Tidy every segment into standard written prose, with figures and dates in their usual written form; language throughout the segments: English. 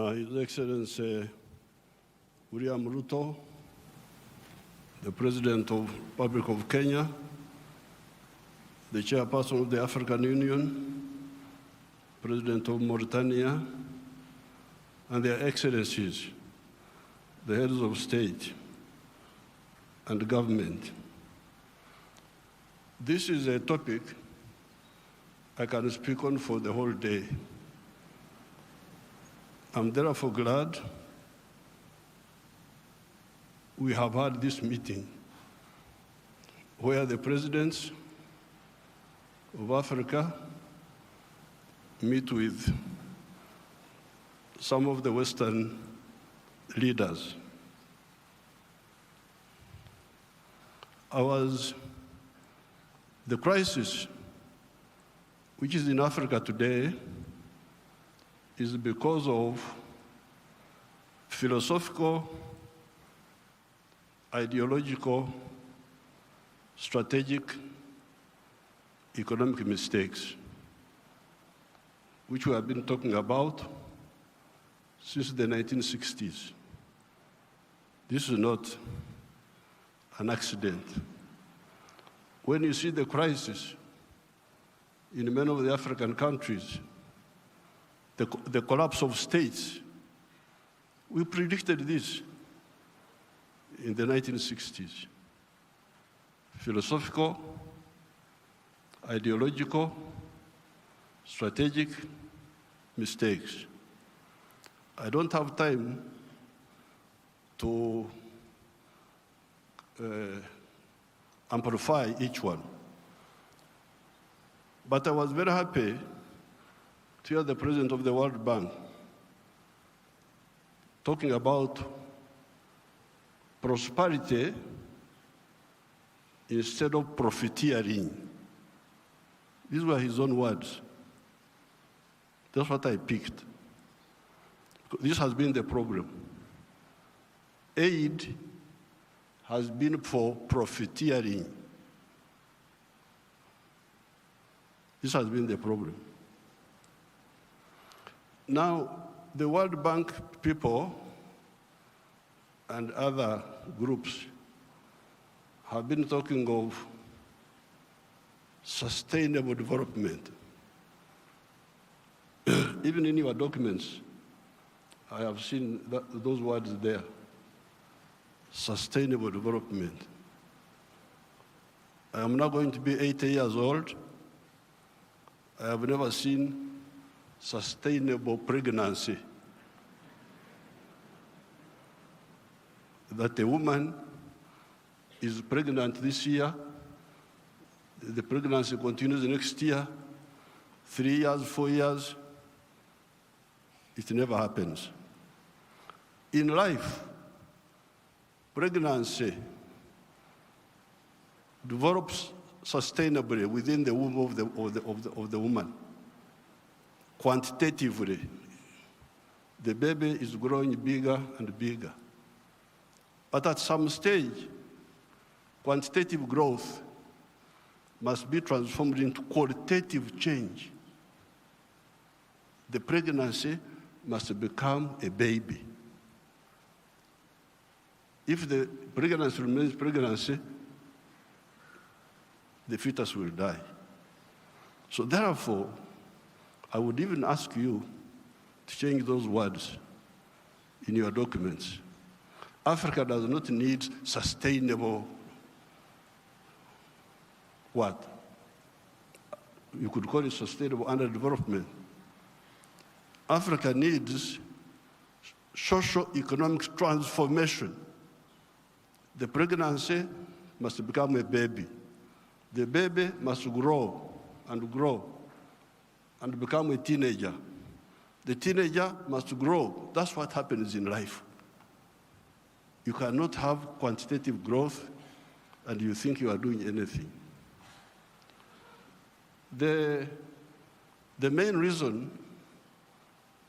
His Excellency William Ruto, the President of the Republic of Kenya, the Chairperson of the African Union, President of Mauritania, and their Excellencies, the heads of state and government. This is a topic I can speak on for the whole day. I'm therefore glad we have had this meeting where the presidents of Africa meet with some of the Western leaders. The crisis which is in Africa today is because of philosophical, ideological, strategic, economic mistakes, which we have been talking about since the 1960s. This is not an accident. When you see the crisis in many of the African countries, the collapse of states, we predicted this in the 1960s. Philosophical, ideological, strategic mistakes. I don't have time to amplify each one. But I was very happy to hear the President of the World Bank talking about prosperity instead of profiteering. These were his own words. That's what I picked. This has been the problem. Aid has been for profiteering. This has been the problem. Now, the World Bank people and other groups have been talking of sustainable development. Even in your documents, I have seen those words there. Sustainable development. I am now going to be 80 years old. I have never seen sustainable pregnancy. That a woman is pregnant this year, the pregnancy continues next year, 3 years, 4 years, it never happens. In life, pregnancy develops sustainably within the womb of the woman. Quantitatively, the baby is growing bigger and bigger. But at some stage, quantitative growth must be transformed into qualitative change. The pregnancy must become a baby. If the pregnancy remains pregnancy, the fetus will die. So therefore, I would even ask you to change those words in your documents. Africa does not need sustainable what? You could call it sustainable underdevelopment. Africa needs socio-economic transformation. The pregnancy must become a baby. The baby must grow and become a teenager. The teenager must grow. That's what happens in life. You cannot have quantitative growth and you think you are doing anything. The main reason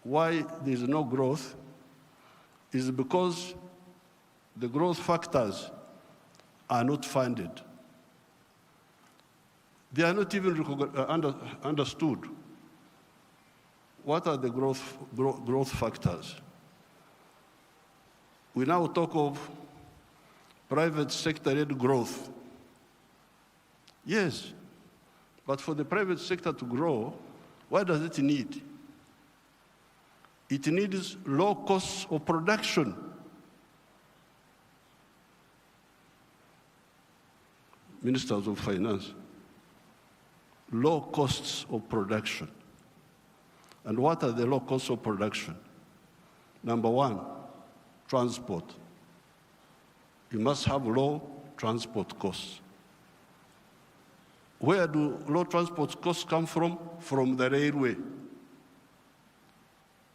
why there is no growth is because the growth factors are not funded. They are not even understood. what are the growth factors? We now talk of private sector-led growth. Yes, but for the private sector to grow, what does it need? It needs low costs of production. Ministers of Finance, low costs of production. And what are the low costs of production? Number one, transport. You must have low transport costs. Where do low transport costs come from? From the railway.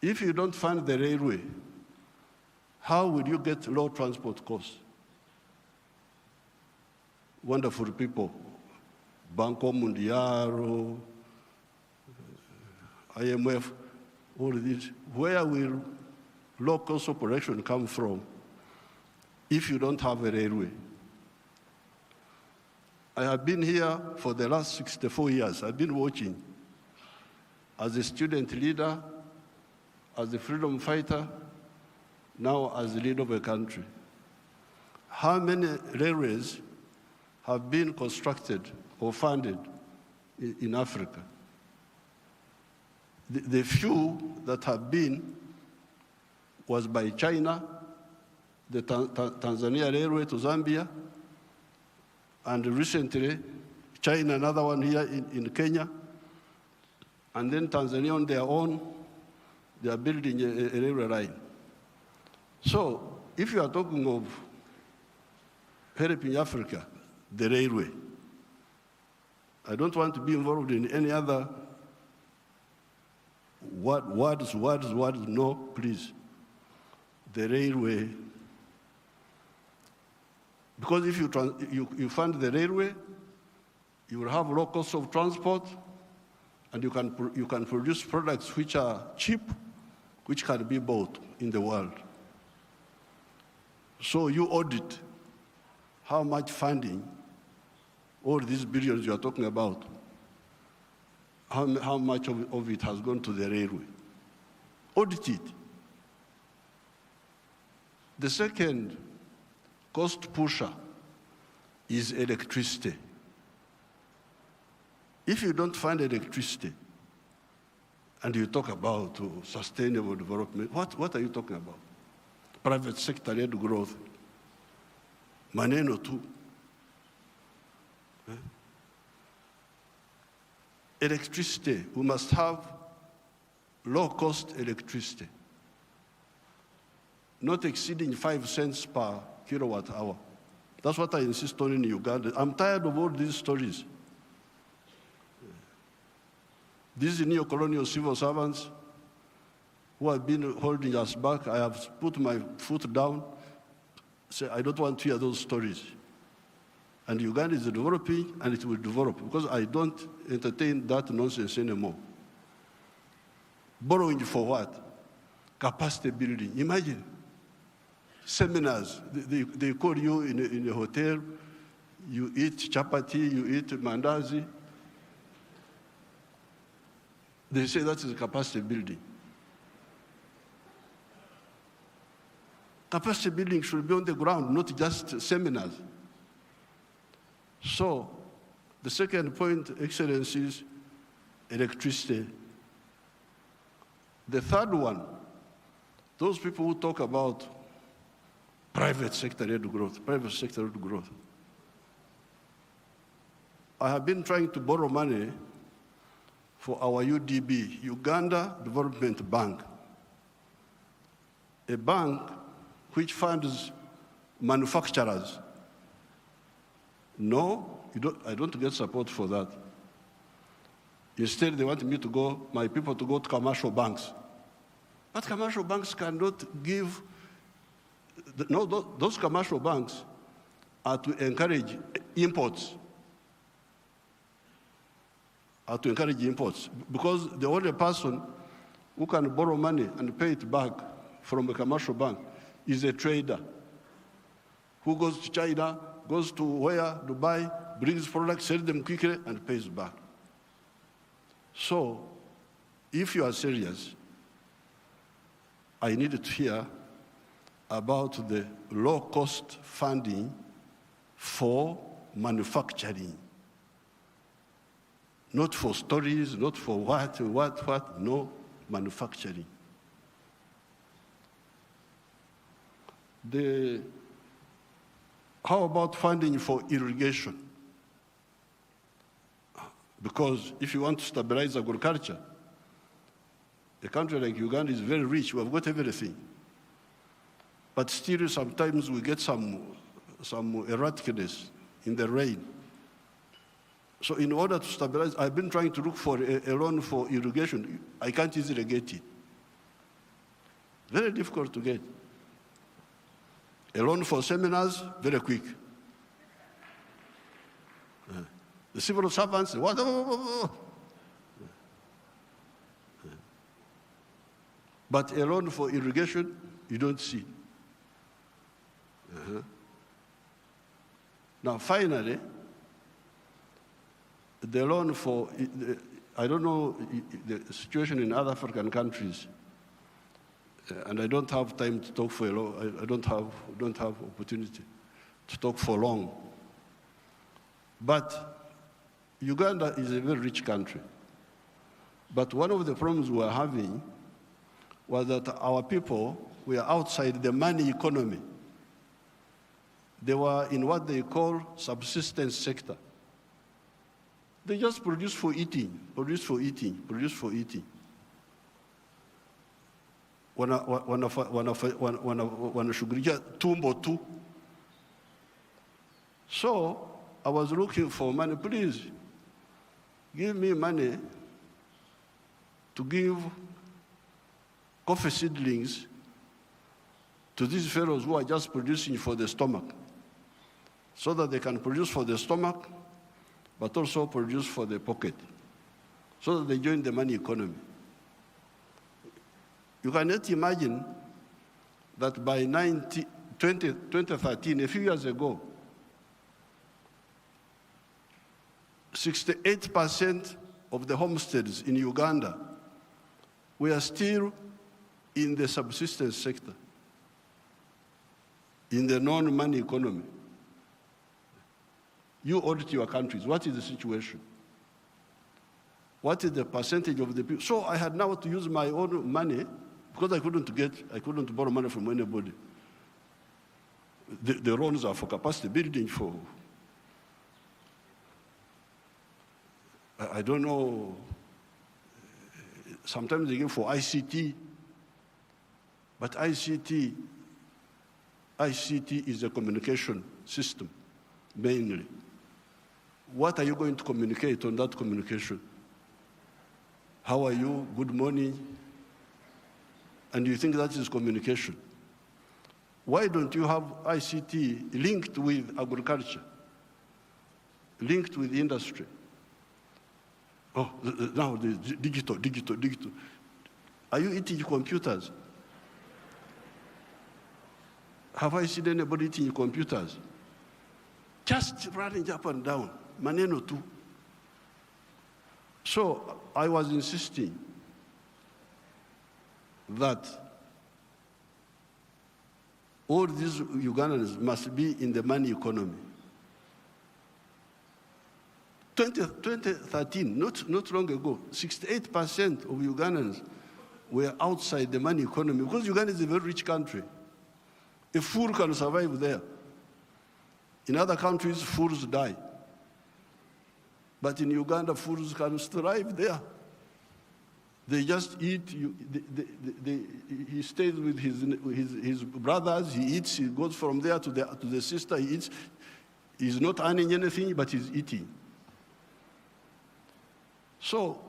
If you don't fund the railway, how will you get low transport costs? Wonderful people, Banco Mundial, IMF, all of these. Where will low cost of production come from if you don't have a railway? I have been here for the last 64 years. I've been watching as a student leader, as a freedom fighter, now as the leader of a country. How many railways have been constructed or funded in Africa? The few that have been was by China, the Tanzania Railway to Zambia, and recently, China, another one here in Kenya, and then Tanzania on their own, they are building a railway line. So, if you are talking of helping Africa, the railway, I don't want to be involved in any other words, no, please. The railway. Because if you fund the railway, you will have low cost of transport, and you can produce products which are cheap, which can be bought in the world. So you audit how much funding, all these billions you are talking about, how much of it has gone to the railway. Audit it. The second cost pusher is electricity. If you don't find electricity and you talk about sustainable development, what are you talking about? Private sector-led growth. Maneno tu. Electricity, we must have low-cost electricity, not exceeding 5 cents per kilowatt hour. That's what I insist on in Uganda. I'm tired of all these stories. These neo-colonial civil servants who have been holding us back, I have put my foot down, say, I don't want to hear those stories. And Uganda is developing, and it will develop, because I don't entertain that nonsense anymore. Borrowing for what? Capacity building. Imagine. Seminars, they call you in a hotel, you eat chapati, you eat mandazi. They say that is capacity building. Capacity building should be on the ground, not just seminars. So, the second point, Excellencies, electricity. The third one, those people who talk about private sector-led growth. I have been trying to borrow money for our UDB, Uganda Development Bank, a bank which funds manufacturers. No, I don't get support for that. Instead, they want me to go, my people to go to commercial banks. But commercial banks cannot give, no, those commercial banks are to encourage imports. Because the only person who can borrow money and pay it back from a commercial bank is a trader who goes to China, goes to where, Dubai, brings products, sells them quickly, and pays back. So, if you are serious, I needed to hear about the low-cost funding for manufacturing. Not for stories, not for what, no, manufacturing. How about funding for irrigation? Because if you want to stabilize agriculture, a country like Uganda is very rich, we have got everything. But still sometimes we get some erraticness in the rain. So in order to stabilize, I've been trying to look for a loan for irrigation. I can't easily get it. Very difficult to get. A loan for seminars, very quick. The civil servants, what? But a loan for irrigation, you don't see. Now, finally, the loan for, I don't know the situation in other African countries, and I don't have time to talk for a long, I don't have opportunity to talk for long. But Uganda is a very rich country. But one of the problems we were having was that our people were outside the money economy. They were in what they call subsistence sector. They just produce for eating, produce for eating, produce for eating. Wanashughulikia tumbo tu. So I was looking for money. Please give me money to give coffee seedlings to these fellows who are just producing for the stomach, so that they can produce for the stomach, but also produce for the pocket, so that they join the money economy. You cannot imagine that by 2013, a few years ago, 68% of the homesteads in Uganda were still in the subsistence sector, in the non-money economy. You audit your countries. What is the situation? What is the percentage of the people? So I had now to use my own money because I couldn't borrow money from anybody. The loans are for capacity building, for, I don't know, sometimes they give for ICT, but ICT is a communication system, mainly. What are you going to communicate on that communication? How are you? Good morning. And you think that is communication. Why don't you have ICT linked with agriculture, linked with industry? Oh, now the digital. Are you eating computers? Have I seen anybody eating computers? Just running up and down, maneno tu. So I was insisting that all these Ugandans must be in the money economy. 2013, not long ago, 68% of Ugandans were outside the money economy because Uganda is a very rich country. A fool can survive there. In other countries, fools die. But in Uganda, fools can thrive there. They just eat. He stays with his brothers. He eats. He goes from there to the sister. He eats. He's not earning anything, but he's eating. So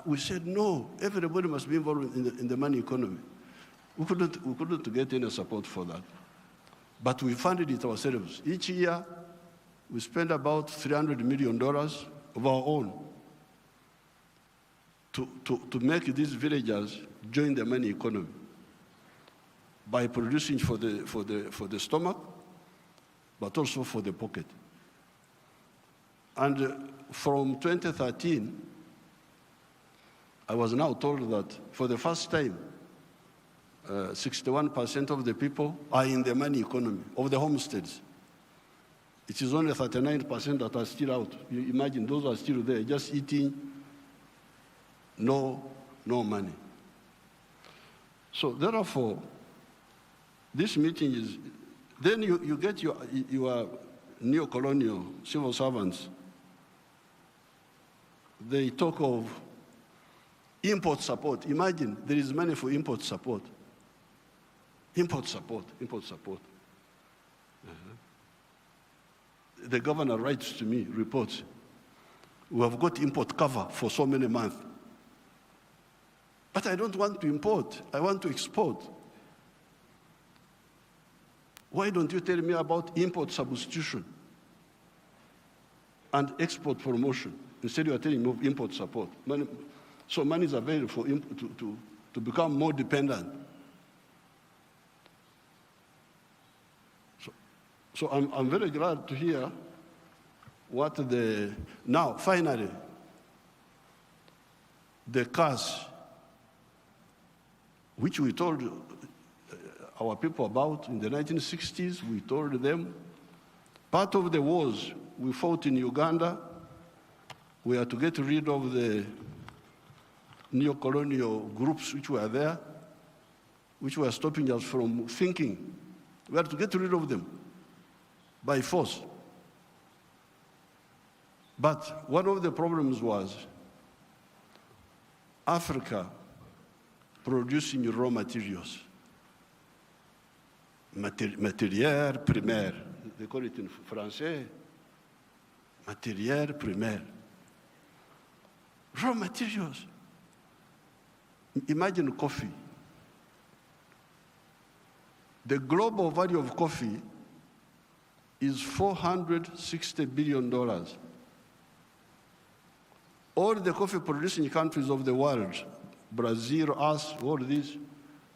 we said, no, everybody must be involved in the money economy. We couldn't get any support for that. But we funded it ourselves. Each year, we spend about $300 million of our own to make these villagers join the money economy by producing for the stomach, but also for the pocket. And from 2013, I was now told that for the first time, 61% of the people are in the money economy of the homesteads. It is only 39% that are still out. You imagine those are still there, just eating, no money. So therefore, this meeting is, then you get your neo-colonial civil servants. They talk of import support. Imagine there is money for import support. Import support. The governor writes to me, reports, we have got import cover for so many months. But I don't want to import, I want to export. Why don't you tell me about import substitution and export promotion? Instead you are telling me of import support. So money is available for to become more dependent. So I'm very glad to hear what now finally, the CAS, which we told our people about in the 1960s, we told them, part of the wars we fought in Uganda, we had to get rid of the neo-colonial groups which were there, which were stopping us from thinking. We had to get rid of them by force. But one of the problems was Africa producing raw materials. Matière primaire, they call it in Français, matière primaire. Raw materials. Imagine coffee. The global value of coffee is $460 billion. All the coffee producing countries of the world, Brazil, us, all this,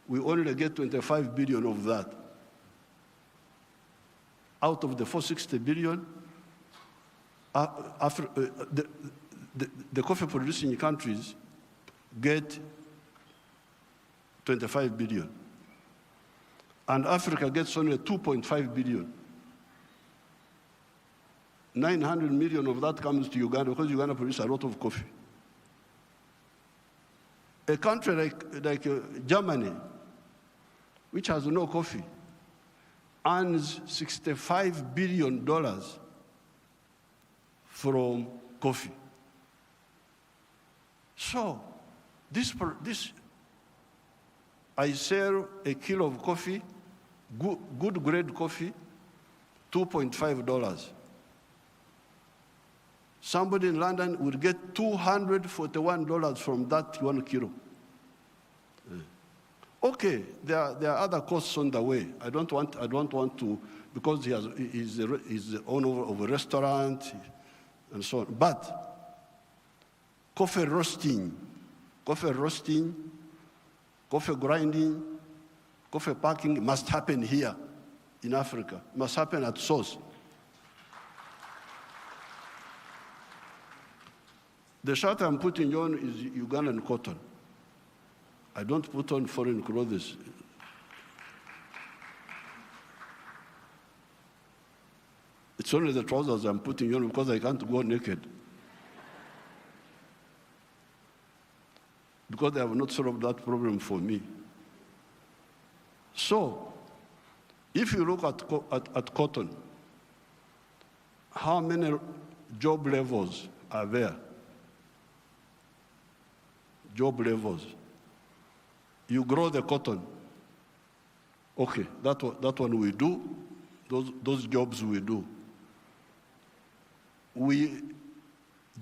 we only get 25 billion of that. Out of the 460 billion, the coffee producing countries get 25 billion. And Africa gets only 2.5 billion. 900 million of that comes to Uganda because Uganda produces a lot of coffee. A country like Germany, which has no coffee, earns $65 billion from coffee. So, I sell a kilo of coffee, good grade coffee, $2.5. Somebody in London will get $241 from that 1 kilo. Okay, there are other costs on the way. I don't want to, because he's the owner of a restaurant and so on. But coffee roasting, coffee grinding, coffee packing must happen here in Africa. Must happen at source. The shirt I'm putting on is Ugandan cotton. I don't put on foreign clothes. It's only the trousers I'm putting on because I can't go naked. Because they have not solved that problem for me. So, if you look at cotton, how many job levels are there? Job levels. You grow the cotton. Okay, that one we do. Those jobs we do. We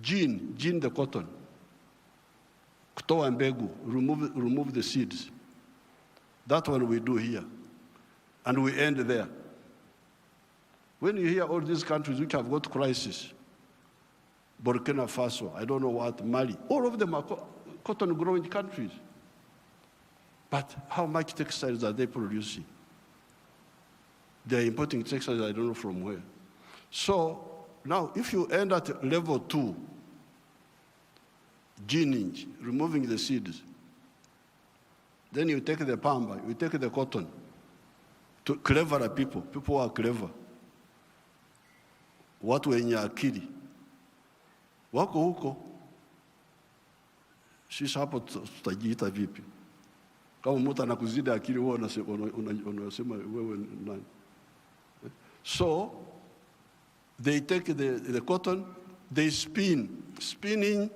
gene the cotton. Kutoa mbegu, remove the seeds. That one we do here. And we end there. When you hear all these countries which have got crisis, Burkina Faso, I don't know what, Mali, all of them are cotton growing countries. But how much textiles are they producing? They're importing textiles, I don't know from where. So now, if you end at level 2, ginning, removing the seeds. Then you take the pamba, you take the cotton. To cleverer people who are clever. Watu wenye akili. Wako huko. Sisi hapo tutajiita vipi? Kama mtu anakuzidi akili wewe unasema wewe nani? So they take the cotton, they spinning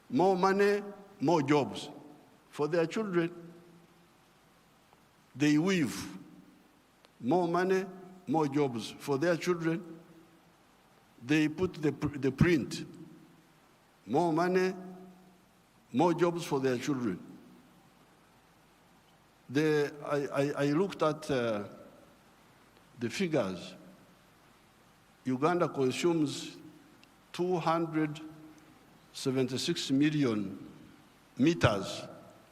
more money, more jobs for their children. They weave more money, more jobs for their children. They put the print, more money, more jobs for their children. I looked at the figures. Uganda consumes 276 million meters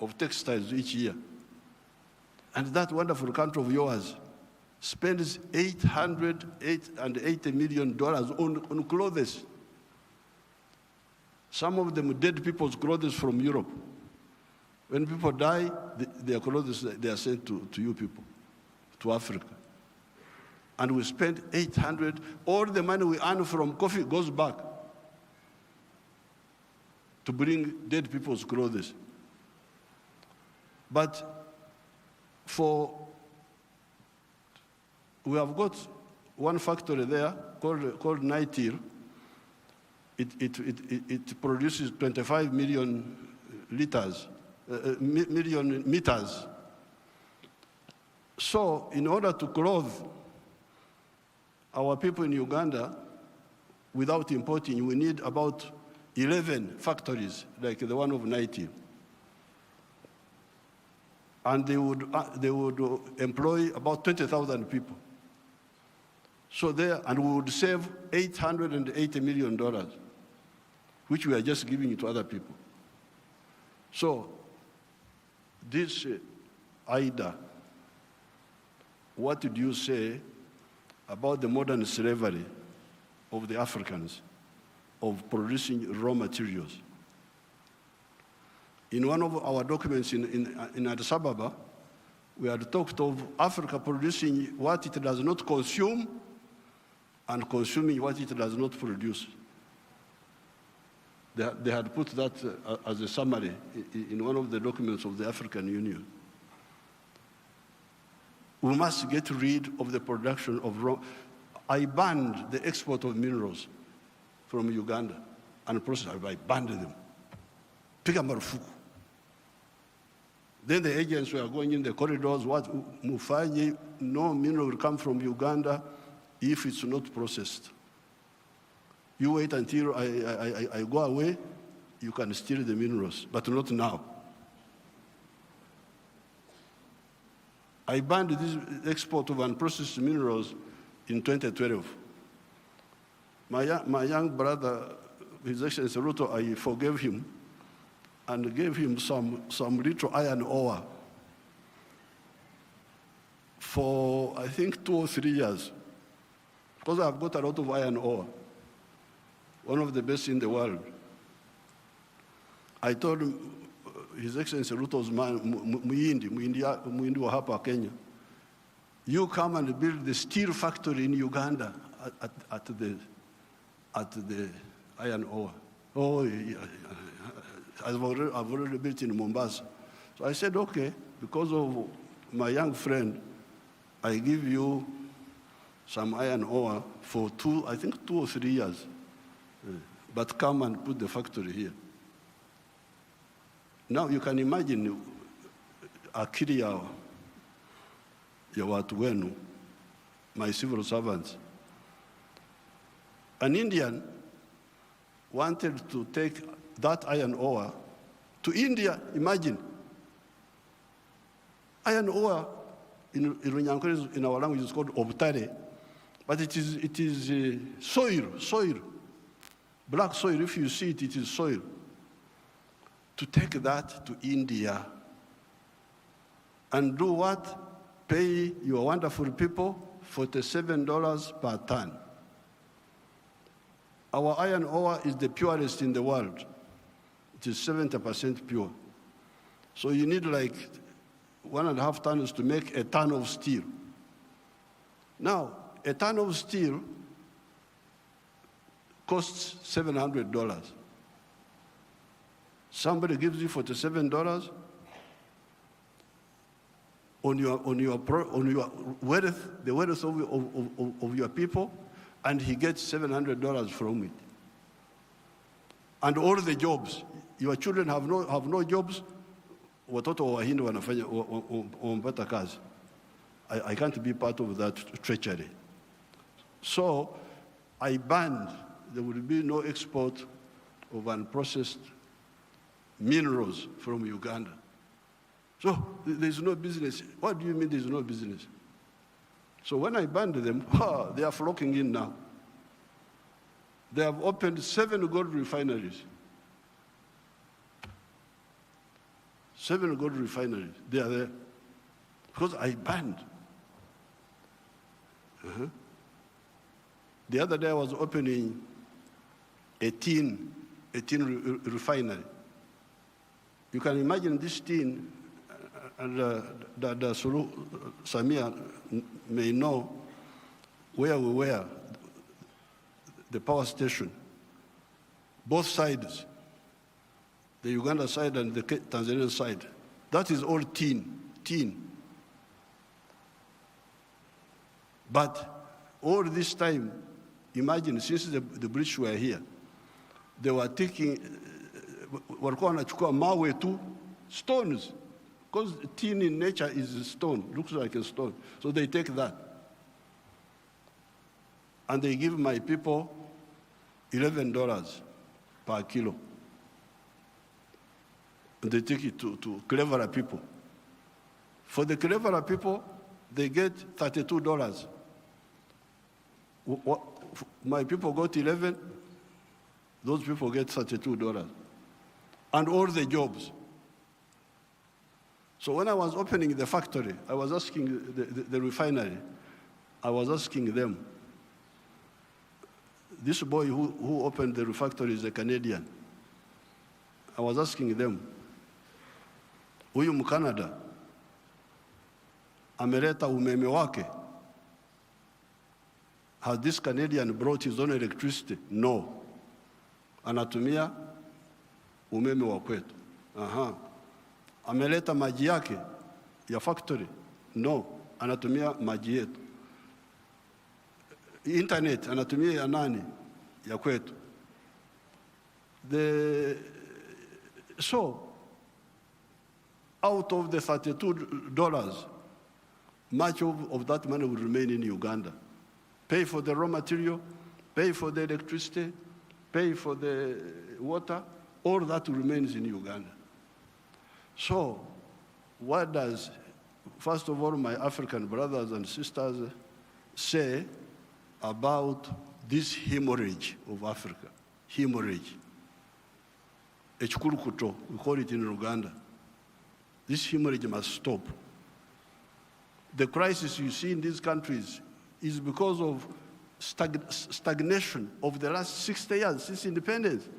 of textiles each year. And that wonderful country of yours spends $880 million on clothes. Some of them dead people's clothes from Europe. When people die, their clothes, they are sent to you people, to Africa. And we spend 800, all the money we earn from coffee goes back to bring dead people's clothes. But we have got one factory there called Nitil. It produces 25 million meters. So in order to clothe our people in Uganda without importing, we need about 11 factories like the one of Nitil. And they would employ about 20,000 people. So and we would save $880 million, which we are just giving to other people. So this Ida, what did you say about the modern slavery of the Africans, of producing raw materials? In one of our documents in Addis Ababa, we had talked of Africa producing what it does not consume and consuming what it does not produce. They had put that as a summary in one of the documents of the African Union. We must get rid of the production of raw. I banned the export of minerals from Uganda and process. I banned them. Piga marufuku. Then the agents were going in the corridors, what Mufanyi, no mineral will come from Uganda if it's not processed. You wait until I go away, you can steal the minerals, but not now. I banned this export of unprocessed minerals in 2012. My young brother, His Excellency Ruto, I forgave him and gave him some little iron ore for, I think, 2 or 3 years. Because I've got a lot of iron ore, one of the best in the world. I told him, His Excellency Ruto's man, Muindi wa hapa Kenya, you come and build the steel factory in Uganda at the iron ore. Oh, yeah. I've already built in Mombasa. So I said, okay, because of my young friend, I give you some iron ore for 2 or 3 years. But come and put the factory here. Now you can imagine akili ya watu wenu, my civil servants. An Indian wanted to take that iron ore to India, imagine. Iron ore in our language is called obtare, but it is soil, black soil. If you see it, it is soil. To take that to India and do what? Pay your wonderful people $47 per ton. Our iron ore is the purest in the world. It is 70% pure. So you need like 1.5 tons to make a ton of steel. Now, a ton of steel costs $700. Somebody gives you $47 on your wealth, the wealth of your people, and he gets $700 from it. And all the jobs, your children have no jobs. Watoto wa Wahindi wanafanya wamepata kazi. I can't be part of that treachery. So I banned, there will be no export of unprocessed minerals from Uganda. So there's no business. What do you mean there's no business? So when I banned them, they are flocking in now. They have opened 7 gold refineries. 7 gold refineries, they are there. Because I banned. The other day I was opening a tin refinery. You can imagine this tin, and Sulu Samia may know where we were, the power station, both sides, the Uganda side and the Tanzanian side. That is all tin. But all this time, imagine, since the British were here, they were taking, walikuwa wanachukua mawe tu, stones, because tin in nature is a stone, looks like a stone. So they take that. And they give my people $11 per kilo. And they take it to cleverer people. For the cleverer people, they get $32. My people got 11, those people get $32. And all the jobs. So when I was opening the factory, I was asking the refinery, I was asking them, this boy who opened the factory is a Canadian. I was asking them, huyu Mkanada ameleta umeme wake? Has this Canadian brought his own electricity? No. Anatumia umeme wa kwetu. Ameleta maji yake ya factory? No. Anatumia maji yetu. Internet anatumia ya nani? Ya kwetu. So, out of the $32, much of that money will remain in Uganda. Pay for the raw material, pay for the electricity, pay for the water, all that remains in Uganda. So, what does, first of all, my African brothers and sisters say about this hemorrhage of Africa? Hemorrhage. Echikurukuto, we call it in Uganda. This hemorrhage must stop. The crisis you see in these countries is because of stagnation of the last 60 years since independence.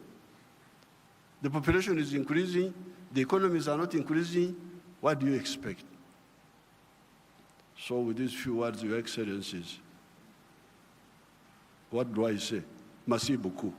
The population is increasing, the economies are not increasing. What do you expect? So with these few words, Your Excellencies, what do I say? Merci beaucoup.